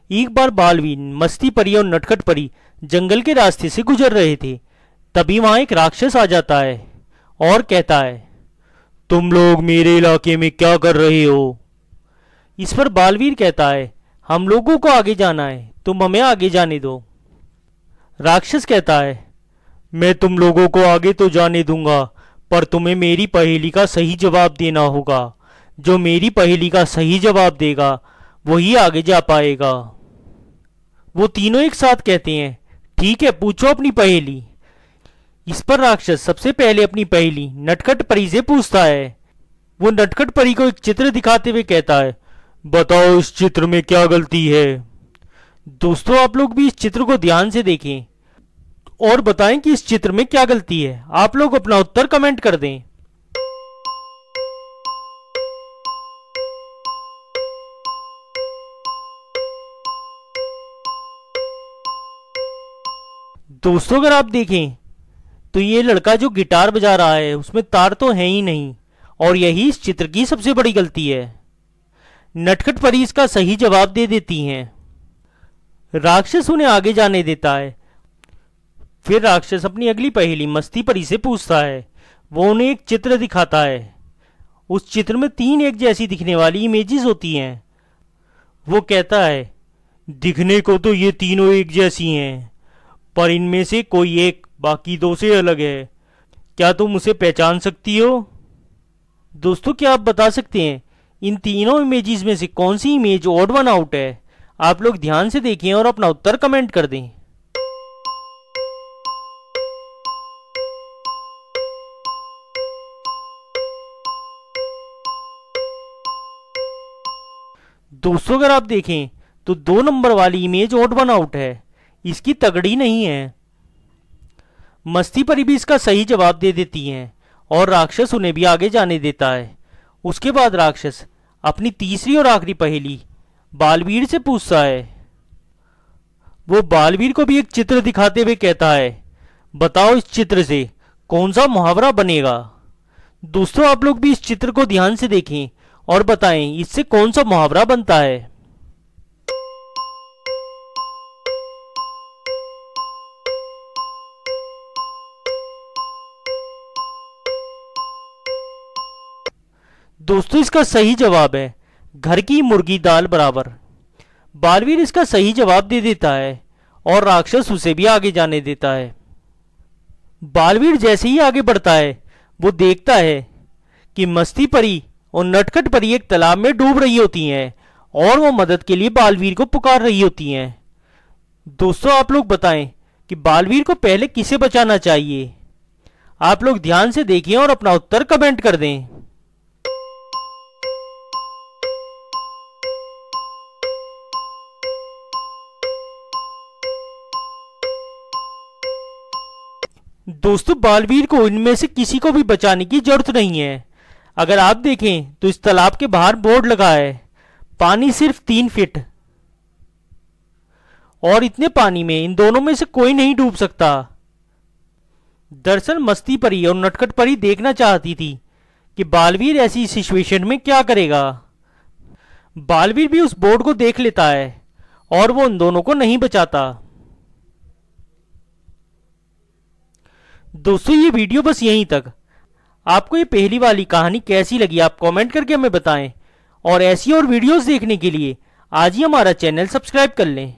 एक बार बालवीर, मस्ती परी और नटखट परी जंगल के रास्ते से गुजर रहे थे। तभी वहां एक राक्षस आ जाता है और कहता है, तुम लोग मेरे इलाके में क्या कर रहे हो? इस पर बालवीर कहता है, हम लोगों को आगे जाना है, तुम हमें आगे जाने दो। राक्षस कहता है, मैं तुम लोगों को आगे तो जाने दूंगा, पर तुम्हें मेरी पहेली का सही जवाब देना होगा। जो मेरी पहेली का सही जवाब देगा वही आगे जा पाएगा। वो तीनों एक साथ कहते हैं, ठीक है, पूछो अपनी पहेली। इस पर राक्षस सबसे पहले अपनी पहेली नटखट परी से पूछता है। वो नटखट परी को एक चित्र दिखाते हुए कहता है, बताओ इस चित्र में क्या गलती है? दोस्तों, आप लोग भी इस चित्र को ध्यान से देखें और बताएं कि इस चित्र में क्या गलती है। आप लोग अपना उत्तर कमेंट कर दें। दोस्तों, अगर आप देखें तो ये लड़का जो गिटार बजा रहा है उसमें तार तो है ही नहीं, और यही इस चित्र की सबसे बड़ी गलती है। नटखट परी इसका सही जवाब दे देती हैं। राक्षस उन्हें आगे जाने देता है। फिर राक्षस अपनी अगली पहेली मस्ती परी से पूछता है। वो उन्हें एक चित्र दिखाता है। उस चित्र में 3 एक जैसी दिखने वाली इमेजेस होती हैं। वो कहता है, दिखने को तो ये तीनों एक जैसी हैं, पर इनमें से कोई एक बाकी 2 से अलग है। क्या तुम उसे पहचान सकती हो? दोस्तों, क्या आप बता सकते हैं इन तीनों इमेजेस में से कौन सी इमेज ऑड वन आउट है? आप लोग ध्यान से देखें और अपना उत्तर कमेंट कर दें। दोस्तों, अगर आप देखें तो 2 नंबर वाली इमेज ऑड वन आउट है, इसकी तगड़ी नहीं है। मस्ती परी भी इसका सही जवाब दे देती हैं और राक्षस उन्हें भी आगे जाने देता है। उसके बाद राक्षस अपनी तीसरी और आखिरी पहेली बालवीर से पूछता है। वो बालवीर को भी एक चित्र दिखाते हुए कहता है, बताओ इस चित्र से कौन सा मुहावरा बनेगा? दोस्तों, आप लोग भी इस चित्र को ध्यान से देखें और बताएं इससे कौन सा मुहावरा बनता है। दोस्तों, इसका सही जवाब है, घर की मुर्गी दाल बराबर। बालवीर इसका सही जवाब दे देता है और राक्षस उसे भी आगे जाने देता है। बालवीर जैसे ही आगे बढ़ता है वो देखता है कि मस्ती परी और नटखट परी एक तालाब में डूब रही होती हैं और वो मदद के लिए बालवीर को पुकार रही होती हैं। दोस्तों, आप लोग बताएं कि बालवीर को पहले किसे बचाना चाहिए? आप लोग ध्यान से देखें और अपना उत्तर कमेंट कर दें। दोस्तों, बालवीर को इनमें से किसी को भी बचाने की जरूरत नहीं है। अगर आप देखें तो इस तालाब के बाहर बोर्ड लगा है, पानी सिर्फ 3 फीट, और इतने पानी में इन दोनों में से कोई नहीं डूब सकता। दरअसल मस्ती परी और नटखट परी देखना चाहती थी कि बालवीर ऐसी सिचुएशन में क्या करेगा। बालवीर भी उस बोर्ड को देख लेता है और वो उन दोनों को नहीं बचाता। दोस्तों, ये वीडियो बस यहीं तक। आपको ये पहली वाली कहानी कैसी लगी आप कमेंट करके हमें बताएं, और ऐसी और वीडियोस देखने के लिए आज ही हमारा चैनल सब्सक्राइब कर लें।